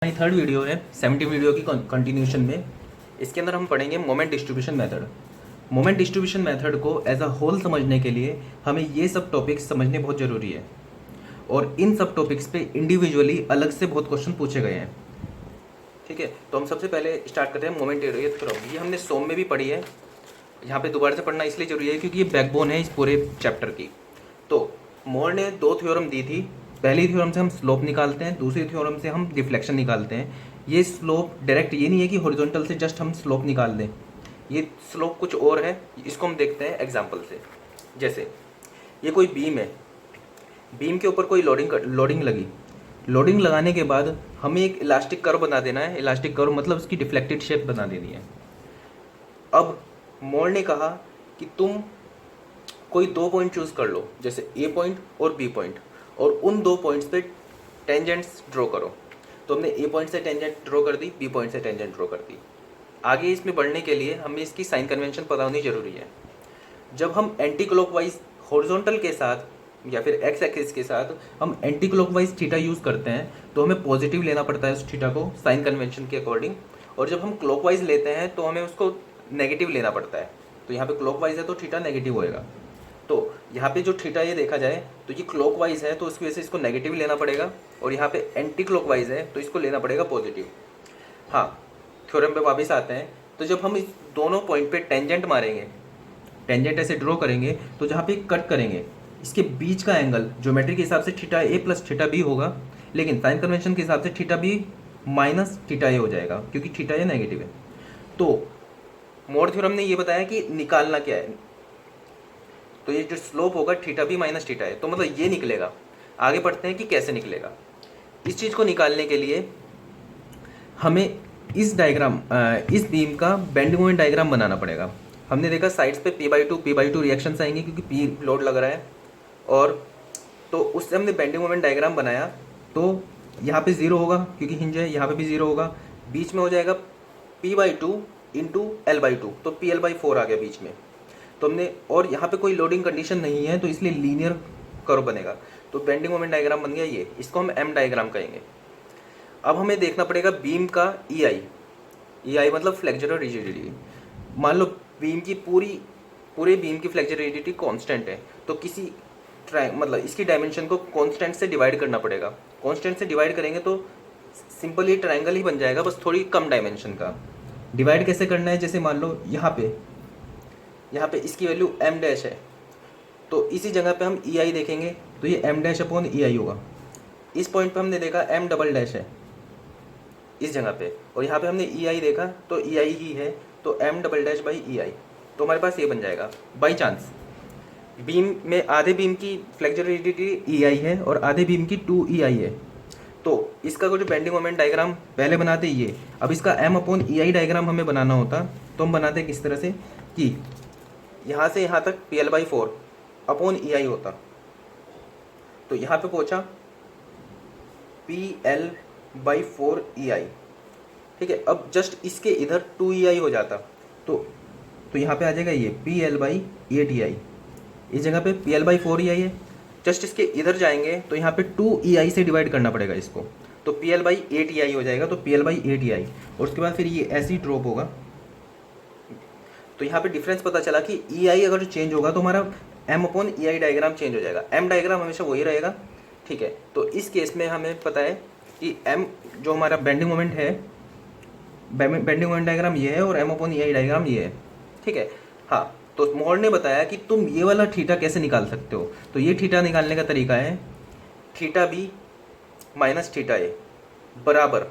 हमारी third video है 70 video की कंटिन्यूशन में। इसके अंदर हम पढ़ेंगे moment distribution method. Moment distribution method को एज अ होल समझने के लिए हमें ये सब टॉपिक्स समझने बहुत ज़रूरी है और इन सब टॉपिक्स पे इंडिविजुअली अलग से बहुत क्वेश्चन पूछे गए हैं। ठीक है, तो हम सबसे पहले स्टार्ट करते हैं मोमेंट एरिया थ्योरम। ये हमने सोम में भी पढ़ी है, यहाँ पे दोबारा से पढ़ना इसलिए जरूरी है क्योंकि ये बैकबोन है इस पूरे चैप्टर की। तो मोर ने दो थ्योरम दी थी। पहली थ्योरम से हम स्लोप निकालते हैं, दूसरी थ्योरम से हम डिफ्लेक्शन निकालते हैं। ये स्लोप डायरेक्ट ये नहीं है कि हॉरिजॉन्टल से जस्ट हम स्लोप निकाल दें, ये स्लोप कुछ और है। इसको हम देखते हैं एग्जाम्पल से। जैसे ये कोई बीम है, बीम के ऊपर कोई लोडिंग लगी। लोडिंग लगाने के बाद हमें एक इलास्टिक कर्व बना देना है। इलास्टिक कर्व मतलब उसकी डिफ्लेक्टेड शेप बना देनी है। अब मोर ने कहा कि तुम कोई दो पॉइंट चूज कर लो, जैसे ए पॉइंट और बी पॉइंट, और उन दो पॉइंट्स पे टेंजेंट्स ड्रॉ करो। तो हमने ए पॉइंट से टेंजेंट ड्रॉ कर दी, बी पॉइंट से टेंजेंट ड्रॉ कर दी। आगे इसमें बढ़ने के लिए हमें इसकी साइन कन्वेंशन पता होनी जरूरी है। जब हम एंटी क्लॉकवाइज हॉरिजॉन्टल के साथ या फिर एक्स एक्सिस के साथ हम एंटी क्लॉकवाइज थीटा यूज करते हैं तो हमें पॉजिटिव लेना पड़ता है उस थीटा को साइन कन्वेंशन के अकॉर्डिंग, और जब हम क्लॉकवाइज लेते हैं तो हमें उसको नेगेटिव लेना पड़ता है। तो यहाँ पे क्लॉकवाइज है तो थीटा नेगेटिव होएगा। तो यहाँ पे जो थीटा ये देखा जाए तो ये क्लॉकवाइज है तो उसकी वजह से इसको नेगेटिव लेना पड़ेगा, और यहाँ पे एंटी क्लॉकवाइज है तो इसको लेना पड़ेगा पॉजिटिव। हाँ, थ्योरम पे वापस आते हैं। तो जब हम इस दोनों पॉइंट पे टेंजेंट मारेंगे, टेंजेंट ऐसे ड्रॉ करेंगे, तो जहाँ पे कट करेंगे इसके बीच का एंगल ज्योमेट्री के हिसाब से थीटा ए प्लस थीटा बी होगा, लेकिन साइन कन्वेंशन के हिसाब से थीटा बी माइनस थीटा ए हो जाएगा क्योंकि थीटा ए नेगेटिव है। तो मोर थ्योरम ने ये बताया कि निकालना क्या है। तो ये जो स्लोप होगा थीटा बी माइनस थीटा ए, तो मतलब ये निकलेगा। आगे बढ़ते हैं कि कैसे निकलेगा। इस चीज़ को निकालने के लिए हमें इस डायग्राम इस बीम का बेंडिंग मोमेंट डायग्राम बनाना पड़ेगा। हमने देखा साइड्स पे p/2 रिएक्शंस आएंगे क्योंकि p लोड लग रहा है, और तो उससे हमने बेंडिंग मोमेंट डायग्राम बनाया। तो यहाँ पे 0 होगा क्योंकि हिंज है, यहाँ पे भी 0 होगा। बीच में हो जाएगा p/2 इंटू l/2, तो pl/4 आ गया बीच में। तो हमने, और यहाँ पे कोई लोडिंग कंडीशन नहीं है तो इसलिए लीनियर कर्व बनेगा। तो बेंडिंग मोमेंट डायग्राम बन गया ये, इसको हम m डायग्राम कहेंगे। अब हमें देखना पड़ेगा बीम का EI मतलब फ्लेक्सुरल रिजिडिटी। मान लो बीम की पूरे बीम की फ्लेक्सुरल रिजिडिटी कांस्टेंट है, तो किसी मतलब इसकी डायमेंशन को कांस्टेंट से डिवाइड करना पड़ेगा। कांस्टेंट से डिवाइड करेंगे तो सिंपल ये ट्रायंगल ही बन जाएगा, बस थोड़ी कम डायमेंशन का। डिवाइड कैसे करना है, जैसे मान लो यहाँ पे इसकी वैल्यू m डैश है, तो इसी जगह पे हम EI देखेंगे तो ये m डैश अपॉन EI होगा। इस पॉइंट पे हमने देखा m डबल डैश है इस जगह पे, और यहाँ पे हमने EI देखा तो EI ही है, तो m double dash by EI। तो हमारे पास ये बन जाएगा। बाई चांस बीम में आधे बीम की फ्लेक्सुरल रिजिडिटी EI है और आधे बीम की 2EI है, तो इसका जो बेंडिंग मोमेंट डायग्राम पहले बनाते ये। अब इसका m अपॉन EI डायग्राम हमें बनाना होता तो हम बनाते किस तरह से कि यहाँ से यहाँ तक PL/4 अपॉन EI होता, तो यहाँ पे पहुँचा PL/4 EI। ठीक है, अब जस्ट इसके इधर 2EI हो जाता, तो यहाँ पे आ जाएगा ये PL/8 EI। इस जगह पे PL/4 EI है, जस्ट इसके इधर जाएंगे तो यहाँ पे 2EI से डिवाइड करना पड़ेगा इसको, तो PL/8 EI हो जाएगा। तो PL/8 EI, और उसके बाद फिर ये ऐसे ही ड्रॉप होगा। तो यहाँ पे डिफरेंस पता चला कि EI अगर चेंज होगा तो हमारा m upon EI diagram change हो जाएगा। m डायग्राम हमेशा वही रहेगा। ठीक है, तो इस केस में हमें पता है कि m जो हमारा बेंडिंग मोमेंट है, बेंडिंग मोमेंट डायग्राम ये है और m अपॉन EI डायग्राम ये है। ठीक है, हाँ, तो मोर ने बताया कि तुम ये वाला थीटा कैसे निकाल सकते हो। तो ये थीटा निकालने का तरीका है थीटा बी माइनस थीटा ए बराबर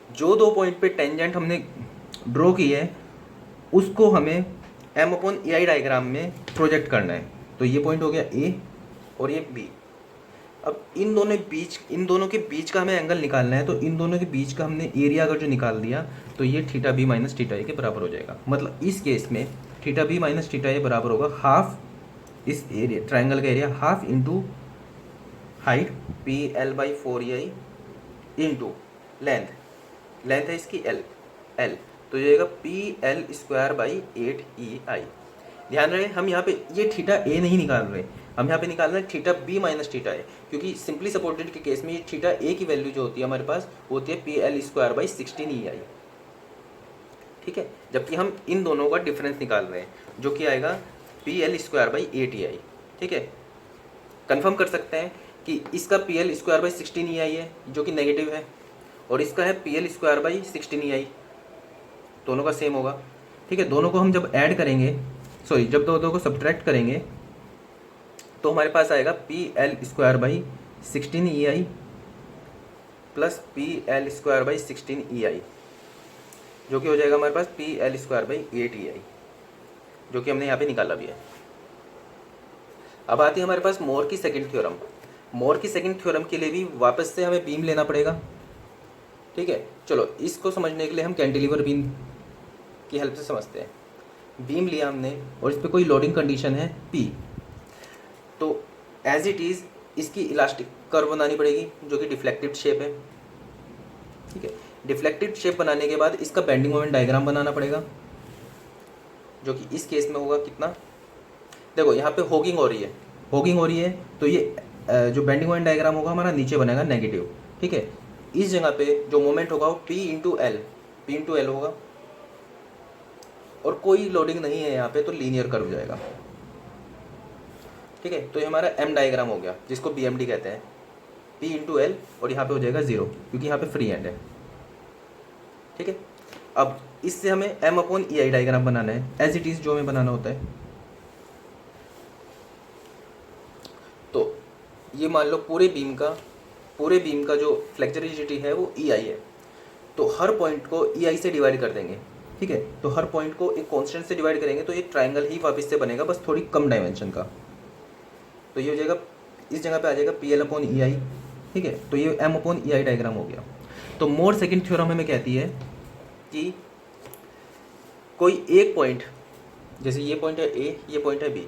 जो दो पॉइंट पे टेंजेंट हमने ड्रॉ की है उसको हमें m अपॉन EI डायग्राम में प्रोजेक्ट करना है। तो ये पॉइंट हो गया A और ये B। अब इन दोनों के बीच का हमें एंगल निकालना है, तो इन दोनों के बीच का हमने एरिया अगर जो निकाल दिया तो ये थीटा बी माइनस थीटा ए के बराबर हो जाएगा। मतलब इस केस में थीटा बी माइनस थीटा ए बराबर होगा हाफ, इस एरिया ट्राइंगल का area half into height PL/4 EI into length है इसकी L, तो जाएगा PL² बाई 8 EI। ध्यान रहे हम यहाँ पे ये थीटा ए नहीं निकाल रहे, हम यहाँ पे निकाल रहे हैं थीटा बी माइनस थीटा ए, क्योंकि सिंपली सपोर्टेड के केस में ये थीटा ए की वैल्यू जो होती है हमारे पास वो होती है P L square by 16 EI, ठीक है। जबकि हम इन दोनों का डिफरेंस निकाल रहे हैं जो कि आएगा P L square by 8 EI, ठीक है। कंफर्म कर सकते हैं कि इसका P L square by 16 EI है जो कि नेगेटिव है, और इसका है P L square by 16 EI, दोनों का सेम होगा, ठीक है। दोनों को हम जब ऐड करेंगे, सॉरी जब दोनों को सब्ट्रैक्ट करेंगे तो हमारे पास आएगा P L square by 16 EI plus P L square by 16 EI, जो कि हो जाएगा हमारे पास P L square by 8 EI, जो कि हमने यहाँ पे निकाला भी है। अब आती है हमारे पास मोर की सेकंड थ्योरम। मोर की सेकंड थ्योरम के लिए भी वापस से हमें बीम लेना पड़ेगा, ठीक है। चलो इसको समझने के लिए हम कैंटिलीवर बीम की हेल्प से समझते हैं। बीम लिया हमने और इस पर कोई लोडिंग कंडीशन है P, तो एज इट इज़ इसकी इलास्टिक कर्व बनानी पड़ेगी जो कि डिफ्लेक्टिव शेप है, ठीक है। डिफ्लेक्टिव शेप बनाने के बाद इसका बेंडिंग मोमेंट डायग्राम बनाना पड़ेगा, जो कि इस केस में होगा कितना, देखो यहाँ पे होगिंग हो रही है, होगिंग हो रही है तो ये जो बेंडिंग मोमेंट डायग्राम होगा हमारा नीचे बनेगा नेगेटिव, ठीक है। इस जगह पे जो मोमेंट होगा वो P इंटू एल होगा, और कोई लोडिंग नहीं है यहाँ पे तो लीनियर कर्व जाएगा, ठीक है। तो ये हमारा M डायग्राम हो गया जिसको BMD कहते हैं, P इंटू एल, और यहाँ पे हो जाएगा 0 क्योंकि यहाँ पे फ्री एंड है, ठीक है। अब इससे हमें M अपॉन EI डायग्राम बनाना है एज इट इज जो हमें बनाना होता है। तो ये मान लो पूरे बीम का जो फ्लेक्चर रिजिडिटी है वो EI है, तो हर पॉइंट को EI से डिवाइड कर देंगे, ठीक है। तो हर पॉइंट को एक कांस्टेंट से डिवाइड करेंगे तो ये ट्रायंगल ही वापस से बनेगा, बस थोड़ी कम डायमेंशन का। तो ये हो जाएगा, इस जगह पे आ जाएगा PL अपॉन EI, ठीक है। तो ये M अपॉन EI डायग्राम हो गया। तो मोर सेकंड थ्योरम हमें कहती है कि कोई एक पॉइंट, जैसे ये पॉइंट है A, ये पॉइंट है B,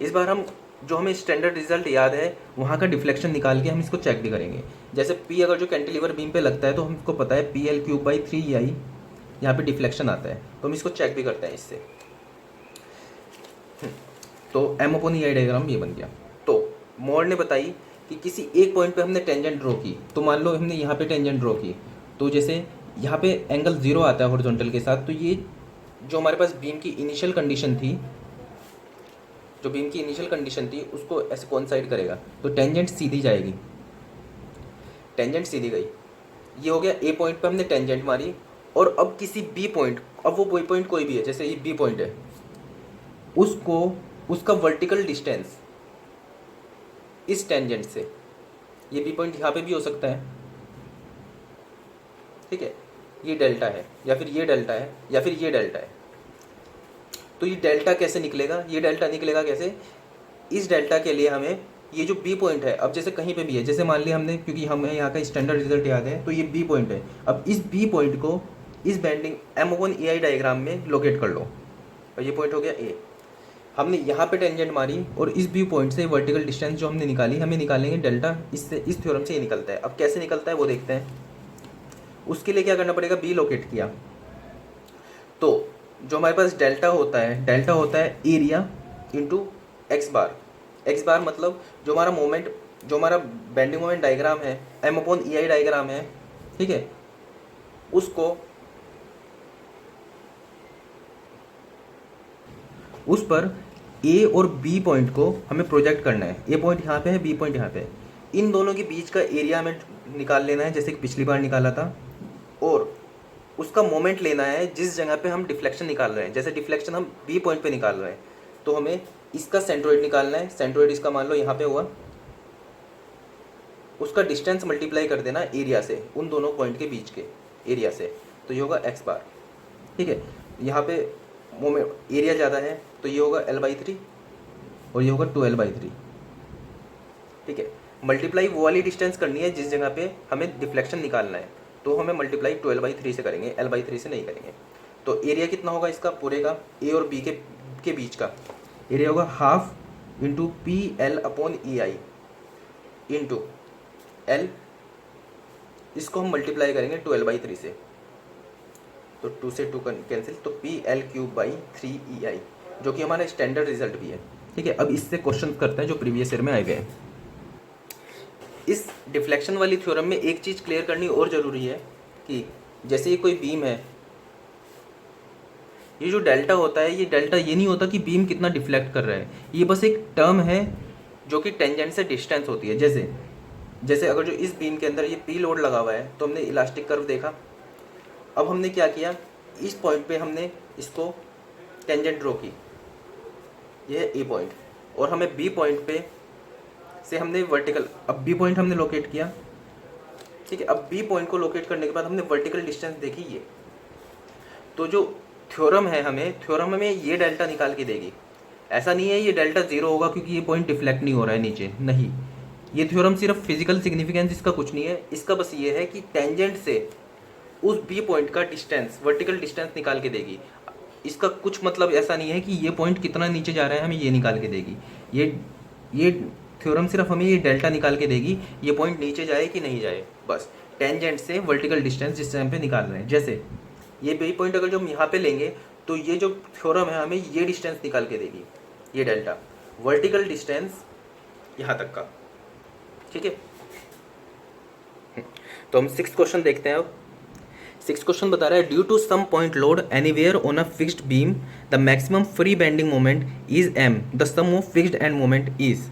इस बार हम जो हमें स्टैंडर्ड रिजल्ट याद है वहाँ का डिफ्लेक्शन निकाल के हम इसको चेक भी करेंगे। जैसे P अगर जो कैंटिलीवर बीम पे लगता है तो हमको पता है PL क्यूब बाई 3EI, यहाँ पे डिफ्लेक्शन आता है तो हम इसको चेक भी करते हैं इससे। तो M अपॉन EI डायग्राम ये बन गया। तो मोर ने बताई कि किसी एक पॉइंट पे हमने टेंजेंट ड्रॉ की, तो मान लो हमने यहाँ पे टेंजेंट ड्रॉ की, तो जैसे यहाँ पे एंगल 0 आता है हॉरिजॉन्टल के साथ, तो ये जो हमारे पास बीम की इनिशियल कंडीशन थी, उसको ऐसे कोइंसाइड करेगा, तो टेंजेंट सीधी जाएगी, टेंजेंट सीधी गई। ये हो गया ए पॉइंट पे हमने टेंजेंट मारी, और अब किसी बी पॉइंट, अब वो पॉइंट कोई भी है, जैसे ये बी पॉइंट है, उसका वर्टिकल डिस्टेंस इस टेंजेंट से, ये बी पॉइंट यहाँ पे भी हो सकता है, ठीक है। ये डेल्टा है या फिर ये डेल्टा है या फिर ये डेल्टा है। तो ये डेल्टा कैसे निकलेगा, ये डेल्टा निकलेगा कैसे, इस डेल्टा के लिए हमें ये जो बी पॉइंट है, अब जैसे कहीं पे भी है, जैसे मान लिया हमने, क्योंकि हमें यहाँ का स्टैंडर्ड रिजल्ट याद है, तो ये बी पॉइंट है। अब इस बी पॉइंट को इस bending M upon EI diagram में लोकेट कर लो, और ये पॉइंट हो गया A। हमने यहाँ पे टेंजेंट मारी और इस व्यू पॉइंट से वर्टिकल डिस्टेंस जो हमने निकाली, हमें निकालेंगे डेल्टा, इससे इस थ्योरम से ये निकलता है। अब कैसे निकलता है वो देखते हैं। उसके लिए क्या करना पड़ेगा, बी लोकेट किया, तो जो हमारे पास डेल्टा होता है एरिया इंटू एक्स बार मतलब जो हमारा मोमेंट, जो हमारा बेंडिंग मोमेंट डायग्राम है, M अपॉन EI डायग्राम है, ठीक है, उस पर A और B पॉइंट को हमें प्रोजेक्ट करना है। A पॉइंट यहाँ पे है, B पॉइंट यहाँ पे है, इन दोनों के बीच का एरिया हमें निकाल लेना है जैसे कि पिछली बार निकाला था, और उसका मोमेंट लेना है जिस जगह पे हम डिफ्लेक्शन निकाल रहे हैं। जैसे डिफ्लेक्शन हम B पॉइंट पे निकाल रहे हैं तो हमें इसका सेंट्रोइड निकालना है। सेंट्रोइड इसका मान लो यहाँ पे हुआ, उसका डिस्टेंस मल्टीप्लाई कर देना एरिया से, उन दोनों पॉइंट के बीच के एरिया से, तो ये होगा एक्स बार, ठीक है। यहाँ पे मोमेंट एरिया ज़्यादा है तो ये होगा L/3 और ये होगा 2L/3, ठीक है। मल्टीप्लाई वो वाली डिस्टेंस करनी है जिस जगह पे हमें डिफ्लेक्शन निकालना है, तो हमें मल्टीप्लाई 12/3 से करेंगे, L/3 से नहीं करेंगे। तो एरिया कितना होगा इसका पूरे का, A और B के बीच का एरिया होगा half into PL upon EI into L, इसको हम मल्टीप्लाई करेंगे 12/3 से, तो 2 से 2 कैंसिल, तो PL क्यूब बाई 3EI, जो कि हमारा स्टैंडर्ड रिजल्ट भी है। ठीक है, अब इससे क्वेश्चन करते हैं जो प्रीवियस ईयर में आए हुए हैं। इस डिफ्लेक्शन वाली थ्योरम में एक चीज़ क्लियर करनी और ज़रूरी है कि जैसे ये कोई बीम है, ये जो डेल्टा होता है, ये डेल्टा ये नहीं होता कि बीम कितना डिफ्लेक्ट कर रहा है, ये बस एक टर्म है जो कि टेंजेंट से डिस्टेंस होती है। जैसे अगर जो इस बीम के अंदर ये पी लोड लगा हुआ है तो हमने इलास्टिक कर्व देखा। अब हमने क्या किया, इस पॉइंट पे हमने इसको टेंजेंट ड्रॉ की, ये है ए पॉइंट, और हमें बी पॉइंट पे से हमने वर्टिकल, अब बी पॉइंट हमने लोकेट किया। ठीक है, अब बी पॉइंट को लोकेट करने के बाद हमने वर्टिकल डिस्टेंस देखी ये, तो जो थ्योरम है थ्योरम हमें ये डेल्टा निकाल के देगी। ऐसा नहीं है ये डेल्टा 0 होगा क्योंकि ये पॉइंट डिफ्लेक्ट नहीं हो रहा है नीचे, नहीं, ये थ्योरम सिर्फ फिजिकल सिग्निफिकेंस इसका कुछ नहीं है, इसका बस ये है कि टेंजेंट से उस बी पॉइंट का डिस्टेंस, वर्टिकल डिस्टेंस निकाल के देगी। इसका कुछ मतलब ऐसा नहीं है कि ये पॉइंट कितना नीचे जा रहा है हमें ये निकाल के देगी। ये थ्योरम सिर्फ हमें ये डेल्टा निकाल के देगी, ये पॉइंट नीचे जाए कि नहीं जाए, बस टेंजेंट से वर्टिकल डिस्टेंस जिस टाइम पे निकाल रहे हैं। जैसे ये बी पॉइंट अगर जो हम यहाँ पे लेंगे तो ये जो थ्योरम है हमें ये डिस्टेंस निकाल के देगी, ये डेल्टा, वर्टिकल डिस्टेंस यहाँ तक का। ठीक है, तो हम 6th क्वेश्चन देखते हैं। अब 6th क्वेश्चन बता रहा है, due to some point load anywhere on a fixed beam the maximum free bending moment is m, the sum of fixed end moment is.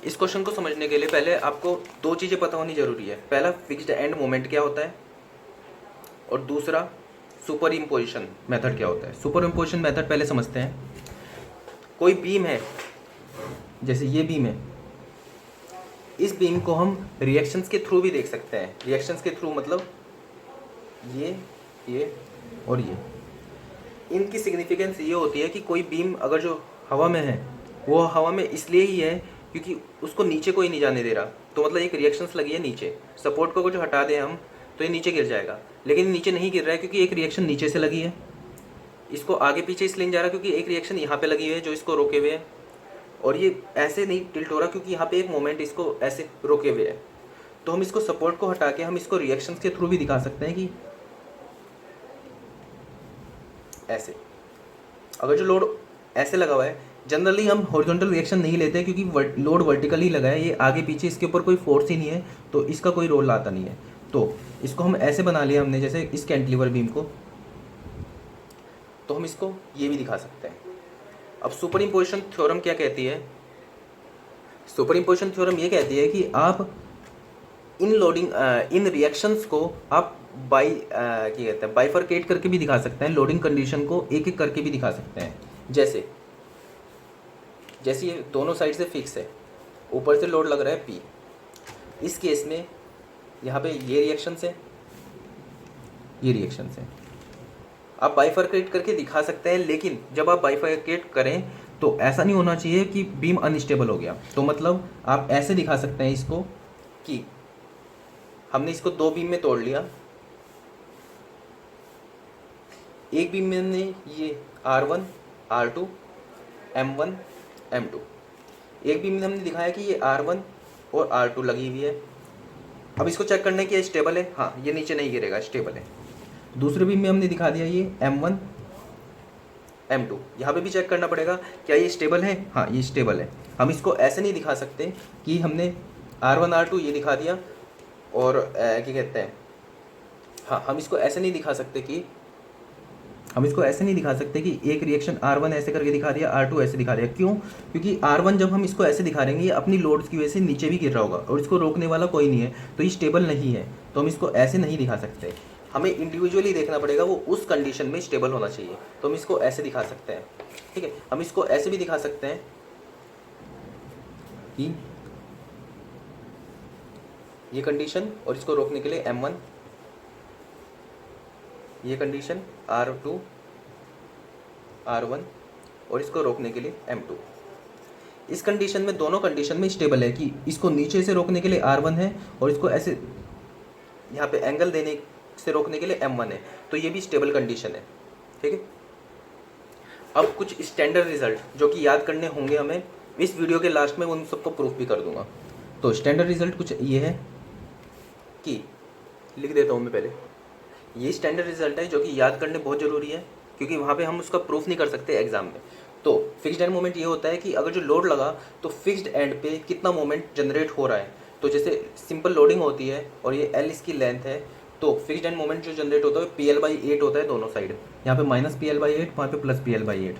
इस क्वेश्चन को समझने के लिए पहले आपको दो चीज़ें पता होनी जरूरी है। पहला, फिक्स्ड एंड मोमेंट क्या होता है, और दूसरा सुपर इम्पोजिशन मेथड क्या होता है। सुपर इम्पोजिशन मेथड पहले समझते हैं। कोई बीम है, जैसे ये बीम है, इस बीम को हम रिएक्शंस के थ्रू भी देख सकते हैं। रिएक्शंस के थ्रू मतलब ये और ये, इनकी सिग्निफिकेंस ये होती है कि कोई बीम अगर जो हवा में है वो हवा में इसलिए ही है क्योंकि उसको नीचे कोई नहीं जाने दे रहा, तो मतलब एक रिएक्शंस लगी है नीचे। सपोर्ट को जो हटा दें हम तो ये नीचे गिर जाएगा, लेकिन नीचे नहीं गिर रहा है क्योंकि एक रिएक्शन नीचे से लगी है। इसको आगे पीछे इसलिए नहीं जा रहा क्योंकि एक रिएक्शन यहाँ पे लगी हुई है जो इसको रोके हुए है, और ये ऐसे नहीं टिल्ट हो रहा क्योंकि यहाँ पे एक मोमेंट इसको ऐसे रोके हुए है। तो हम इसको सपोर्ट को हटा के हम इसको रिएक्शंस के थ्रू भी दिखा सकते हैं कि ऐसे। अगर जो लोड ऐसे लगा हुआ है, जनरली हम हॉरिजॉन्टल रिएक्शन नहीं लेते क्योंकि लोड वर्टिकली लगा है, ये आगे पीछे इसके ऊपर कोई फोर्स ही नहीं है तो इसका कोई रोल आता नहीं है। तो इसको हम ऐसे बना लिया हमने, जैसे इस कैंटिलीवर बीम को, तो हम इसको ये भी दिखा सकते हैं। अब सुपर इम्पोजिशन थ्योरम क्या कहती है, सुपर इम्पोजिशन थ्योरम ये कहती है कि आप इन लोडिंग इन रिएक्शंस को आप क्या कहते हैं बाइफरकेट करके भी दिखा सकते हैं, लोडिंग कंडीशन को एक एक करके भी दिखा सकते हैं। जैसे ये दोनों साइड से फिक्स है, ऊपर से लोड लग रहा है पी, इस केस में यहाँ पे ये रिएक्शन है, ये रिएक्शन है, आप बाइफरकेट करके दिखा सकते हैं। लेकिन जब आप बाइफरकेट करें तो ऐसा नहीं होना चाहिए कि बीम अनस्टेबल हो गया। तो मतलब आप ऐसे दिखा सकते हैं इसको कि हमने इसको दो बीम में तोड़ लिया। एक बीम में हमने ये R1, R2, M1, M2, एक बीम में हमने दिखाया कि ये R1 और R2 लगी हुई है। अब इसको चेक करना है कि ये स्टेबल है, हाँ ये नीचे नहीं गिरेगा, स्टेबल है। दूसरे बीम में हमने दिखा दिया ये M1, M2, यहाँ पे भी चेक करना पड़ेगा क्या ये स्टेबल है, हाँ ये स्टेबल है। हम इसको ऐसे नहीं दिखा सकते कि हमने R1, R2 ये दिखा दिया और क्या कहते हैं, हाँ हम इसको ऐसे नहीं दिखा सकते कि एक रिएक्शन R1 ऐसे करके दिखा दिया, R2 ऐसे दिखा दिया। क्यों? क्योंकि R1 जब हम इसको ऐसे दिखा देंगे ये अपनी लोड्स की वजह से नीचे भी गिर रहा होगा और इसको रोकने वाला कोई नहीं है, तो ये स्टेबल नहीं है। तो हम इसको ऐसे नहीं दिखा सकते, हमें इंडिविजुअली देखना पड़ेगा वो उस कंडीशन में स्टेबल होना चाहिए। तो हम इसको ऐसे दिखा सकते हैं, ठीक है। हम इसको ऐसे भी दिखा सकते हैं कि ये कंडीशन और इसको रोकने के लिए M1, ये कंडीशन R2, R1 और इसको रोकने के लिए M2। इस कंडीशन में दोनों कंडीशन में स्टेबल है कि इसको नीचे से रोकने के लिए R1 है और इसको ऐसे यहाँ पे एंगल देने से रोकने के लिए M1 है, तो ये भी स्टेबल कंडीशन है, ठीक है। अब कुछ स्टैंडर्ड रिजल्ट जो कि याद करने होंगे हमें, इस वीडियो के लास्ट में उन सबको प्रूफ भी कर दूंगा। तो स्टैंडर्ड रिजल्ट कुछ ये है कि लिख देता हूँ मैं पहले, ये स्टैंडर्ड रिजल्ट है जो कि याद करने बहुत ज़रूरी है क्योंकि वहाँ पे हम उसका प्रूफ नहीं कर सकते एग्जाम में। तो फिक्स्ड एंड मोमेंट ये होता है कि अगर जो लोड लगा तो फिक्स्ड एंड पे कितना मोमेंट जनरेट हो रहा है। तो जैसे सिंपल लोडिंग होती है और ये एल इसकी लेंथ है, तो फिक्स्ड एंड मोमेंट जो जनरेट होता है PL/8 होता है दोनों साइड। यहाँ पे -PL/8, वहाँ पे +PL/8।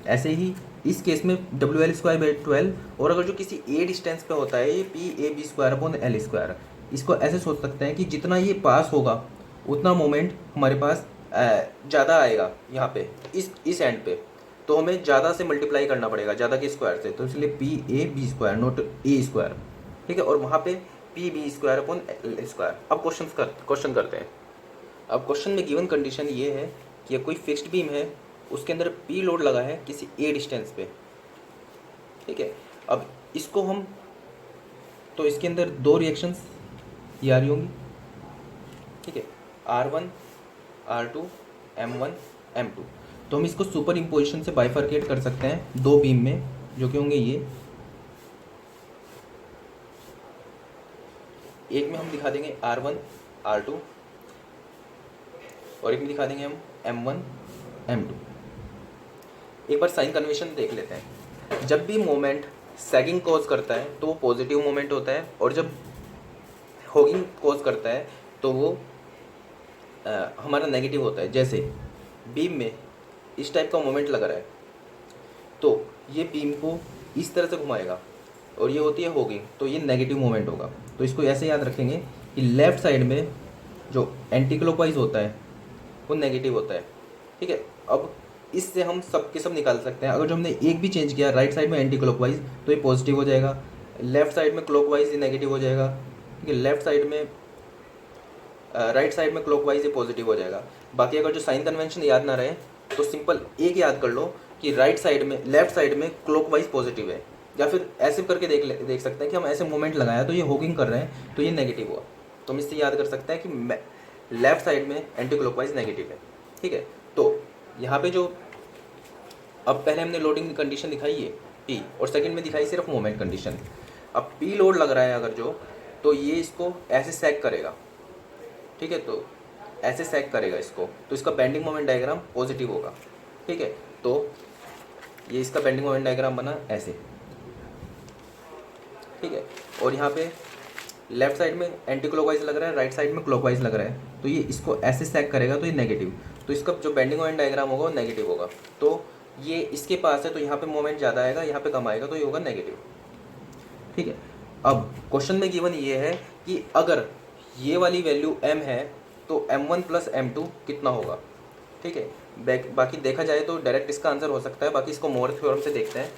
ऐसे ही इस केस में WL²/12, और अगर जो किसी ए डिस्टेंस पे होता है ये PAB²/L²। इसको ऐसे सोच सकते हैं कि जितना ये पास होगा उतना मोमेंट हमारे पास ज़्यादा आएगा यहाँ पे इस एंड पे, तो हमें ज़्यादा से मल्टीप्लाई करना पड़ेगा, ज़्यादा के स्क्वायर से, तो इसलिए PAB², नॉट A²। ठीक है, और वहाँ पे PB²/L²। अब क्वेश्चन करते हैं। अब क्वेश्चन में गिवन कंडीशन ये है कि कोई फिक्स्ड बीम है, उसके अंदर P लोड लगा है किसी A डिस्टेंस पे। ठीक है, अब इसको हम, तो इसके अंदर दो रिएक्शंस ये आ रही होंगी। ठीक है, R1 R2 M1 M2। तो हम इसको सुपर इम्पोजिशन से बाइफरकेट कर सकते हैं दो बीम में, जो कि होंगे ये। एक में हम दिखा देंगे R1 R2 और एक में दिखा देंगे हम M1 M2। एक बार साइन कन्वेंशन देख लेते हैं। जब भी मोमेंट सैगिंग कॉज करता है तो वो पॉजिटिव मोमेंट होता है, और जब होगिंग कॉज करता है तो वो हमारा नेगेटिव होता है। जैसे बीम में इस टाइप का मोमेंट लग रहा है तो ये बीम को इस तरह से घुमाएगा, और ये होती है होगिंग, तो ये नेगेटिव मोमेंट होगा। तो इसको ऐसे याद रखेंगे कि लेफ्ट साइड में जो एंटी क्लॉकवाइज होता है वो नेगेटिव होता है। ठीक है, अब इससे हम सब के सब निकाल सकते हैं। अगर जो हमने एक भी चेंज किया राइट साइड में एंटी क्लॉकवाइज तो ये पॉजिटिव हो जाएगा, लेफ्ट साइड में क्लॉकवाइज ये नेगेटिव हो जाएगा। ठीक है, लेफ्ट साइड में राइट साइड में क्लॉकवाइज ये पॉजिटिव हो जाएगा। बाकी अगर जो साइन कन्वेंशन याद ना रहे तो सिंपल एक याद कर लो कि राइट साइड में, लेफ्ट साइड में क्लॉकवाइज पॉजिटिव है, या फिर ऐसे करके देख सकते हैं कि हम ऐसे मूवमेंट लगाया तो ये होगिंग कर रहे हैं तो ये नेगेटिव हुआ। तो हम इससे याद कर सकते हैं कि लेफ्ट साइड में एंटी क्लॉकवाइज नेगेटिव है। ठीक है, तो यहाँ पे जो अब पहले हमने लोडिंग कंडीशन दिखाई है P, और सेकंड में दिखाई सिर्फ मोमेंट कंडीशन। अब P लोड लग रहा है अगर जो, तो ये इसको ऐसे सैग करेगा। ठीक है, तो ऐसे सैग करेगा इसको, तो इसका बेंडिंग मोमेंट डायग्राम पॉजिटिव होगा। ठीक है, तो ये इसका बेंडिंग मोमेंट डायग्राम बना ऐसे। ठीक है, और यहाँ पे लेफ्ट साइड में एंटी क्लॉकवाइज लग रहा है, राइट साइड में क्लॉकवाइज लग रहा है, तो ये इसको ऐसे सैग करेगा तो ये नेगेटिव, तो इसका जो बेंडिंग मोमेंट डायग्राम होगा वो नेगेटिव होगा। तो ये इसके पास है तो यहाँ पे मोमेंट ज़्यादा आएगा, यहाँ पे कम आएगा, तो ये होगा नेगेटिव। ठीक है, अब क्वेश्चन में गिवन ये है कि अगर ये वाली वैल्यू m है तो m1 + m2 कितना होगा। ठीक है, बाकी देखा जाए तो डायरेक्ट इसका आंसर हो सकता है, बाकी इसको मोर थ्योरम से देखते हैं।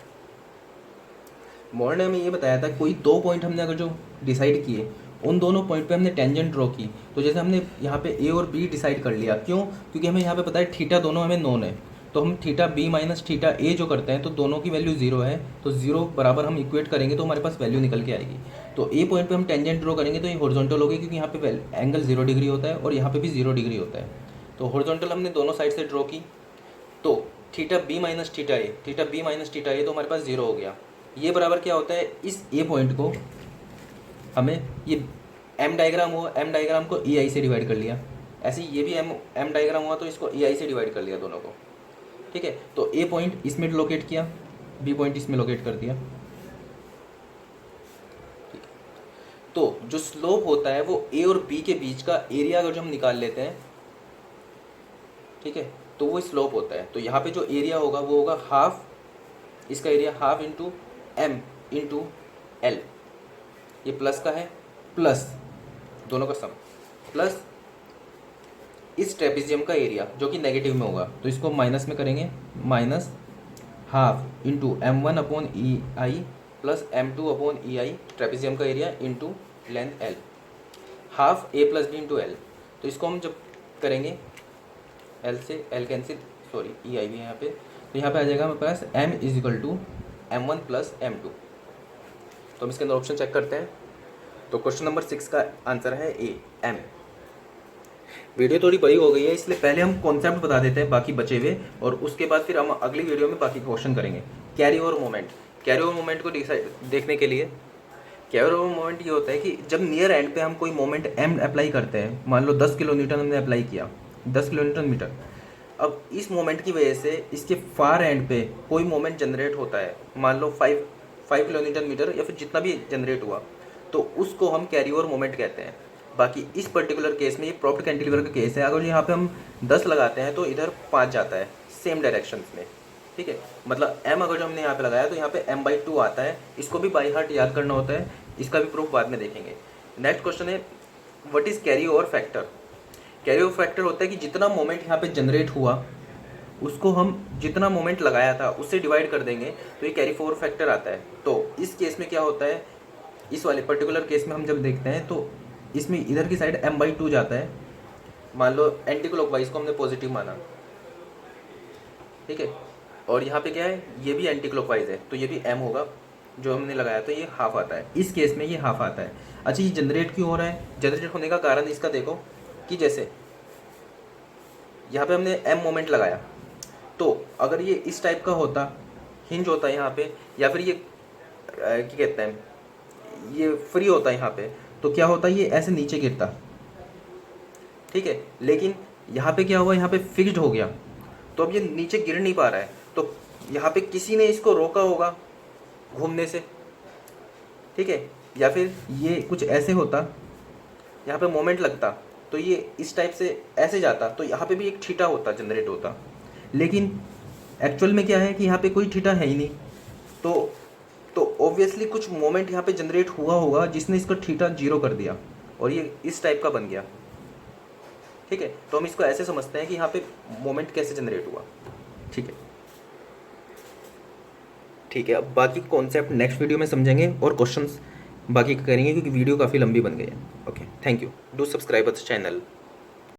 मोर ने हमें ये बताया था कोई दो पॉइंट हमने अगर जो डिसाइड किए उन दोनों पॉइंट पे हमने टेंजेंट ड्रॉ की, तो जैसे हमने यहाँ पे a और b डिसाइड कर लिया। क्यों? क्योंकि हमें यहाँ पे पता है थीटा दोनों हमें नोन है, तो हम θB - θA जो करते हैं तो दोनों की वैल्यू 0 है, तो 0 बराबर हम इक्वेट करेंगे तो हमारे पास वैल्यू निकल के आएगी। तो ए पॉइंट पे हम टेंजेंट ड्रॉ करेंगे तो ये हॉरिजॉन्टल होगी, क्योंकि यहाँ पे एंगल 0 डिग्री होता है और यहाँ पे भी 0 डिग्री होता है। तो हॉरिजॉन्टल हमने दोनों साइड से ड्रॉ की, तो θB - θA तो हमारे पास 0 हो गया। ये बराबर क्या होता है, इस ए पॉइंट को हमें ये एम डायग्राम हुआ, एम डायग्राम को EI से डिवाइड कर लिया, ऐसे ये भी एम डायग्राम हुआ तो इसको EI से डिवाइड कर लिया दोनों को। ठीक है, तो ए पॉइंट इसमें लोकेट किया, बी पॉइंट इसमें लोकेट कर दिया। ठीक है, तो जो स्लोप होता है वो ए और बी के बीच का एरिया अगर जो हम निकाल लेते हैं, ठीक है, तो वो स्लोप होता है। तो यहाँ पे जो एरिया होगा वो होगा हाफ, इसका area half into M into L, ये प्लस का है, प्लस दोनों का सम, प्लस इस ट्रेपेजियम का एरिया जो कि नेगेटिव में होगा, तो इसको माइनस में करेंगे, minus half into m1/EI plus m2/EI trapezium का area into length L, half A + B into L। तो इसको हम जब करेंगे L से L कैंसिल, सॉरी EI भी है यहाँ पे, तो यहाँ पे आ जाएगा हमारे पास m = m1 + m2। तो हम इसके अंदर ऑप्शन चेक करते हैं। तो क्वेश्चन नंबर 6 का आंसर है A, m। वीडियो थोड़ी बड़ी हो गई है, इसलिए पहले हम कॉन्सेप्ट बता देते हैं बाकी बचे हुए, और उसके बाद फिर हम अगली वीडियो में बाकी क्वेश्चन करेंगे। Carry over moment, carry over moment को देखने के लिए कैरी ओवर मोमेंट ये होता है कि जब नियर एंड पे हम कोई मोमेंट m अप्लाई करते हैं, मान लो 10 किलो न्यूटन हमने अप्लाई किया, 10 किलो न्यूटन मीटर, अब इस मोमेंट की वजह से इसके फार एंड पे कोई मोमेंट जनरेट होता है, मान लो 5 किलोमीटर मीटर या फिर जितना भी जनरेट हुआ, तो उसको हम कैरी ओवर मोमेंट कहते हैं। बाकी इस पर्टिकुलर केस में ये प्रॉप्ड कैंटिलीवर का केस है, अगर यहाँ पे हम 10 लगाते हैं तो इधर 5 जाता है सेम डायरेक्शन में, ठीक है। मतलब m अगर जो हमने यहाँ पे लगाया तो यहाँ पे m/2 आता है, इसको भी बाई हार्ट याद करना होता है, इसका भी प्रूफ बाद में देखेंगे। नेक्स्ट क्वेश्चन है what is carry over factor. Carry over factor होता है कि जितना मोमेंट यहाँ पे जनरेट हुआ उसको हम जितना मोमेंट लगाया था उससे डिवाइड कर देंगे तो ये कैरी फॉरवर्ड फैक्टर आता है। तो इस केस में क्या होता है, इस वाले पर्टिकुलर केस में हम जब देखते हैं तो इसमें इधर की साइड m/2 जाता है, मान लो एंटी क्लॉकवाइज को हमने पॉजिटिव माना, ठीक है, और यहाँ पे क्या है, ये भी एंटी क्लॉकवाइज है तो ये भी m होगा जो हमने लगाया, तो ये हाफ आता है, इस केस में ये हाफ आता है। अच्छा, ये जनरेट क्यों हो रहा है, जनरेट होने का कारण इसका देखो कि जैसे यहाँ पे हमने m मोमेंट लगाया, तो अगर ये इस टाइप का होता, हिंज होता है यहाँ पे, या फिर ये क्या कहते हैं, ये फ्री होता है यहाँ पे, तो क्या होता है, ये ऐसे नीचे गिरता, ठीक है। लेकिन यहाँ पे क्या हुआ, यहाँ पे फिक्स्ड हो गया, तो अब ये नीचे गिर नहीं पा रहा है, तो यहाँ पे किसी ने इसको रोका होगा घूमने से, ठीक है। या फिर ये कुछ ऐसे होता, यहाँ पे मोमेंट लगता तो ये इस टाइप से ऐसे जाता, तो यहाँ पे भी एक थीटा होता, जनरेट होता। लेकिन एक्चुअल में क्या है कि यहाँ पे कोई थीटा है ही नहीं, तो ऑब्वियसली कुछ मोमेंट यहाँ पे जनरेट हुआ होगा जिसने इसका थीटा 0 कर दिया और ये इस टाइप का बन गया, ठीक है। तो हम इसको ऐसे समझते हैं कि यहाँ पे मोमेंट कैसे जनरेट हुआ, ठीक है। ठीक है, अब बाकी कॉन्सेप्ट नेक्स्ट वीडियो में समझेंगे और क्वेश्चंस बाकी करेंगे क्योंकि वीडियो काफ़ी लंबी बन गई है। Okay, thank you, do subscribe our channel.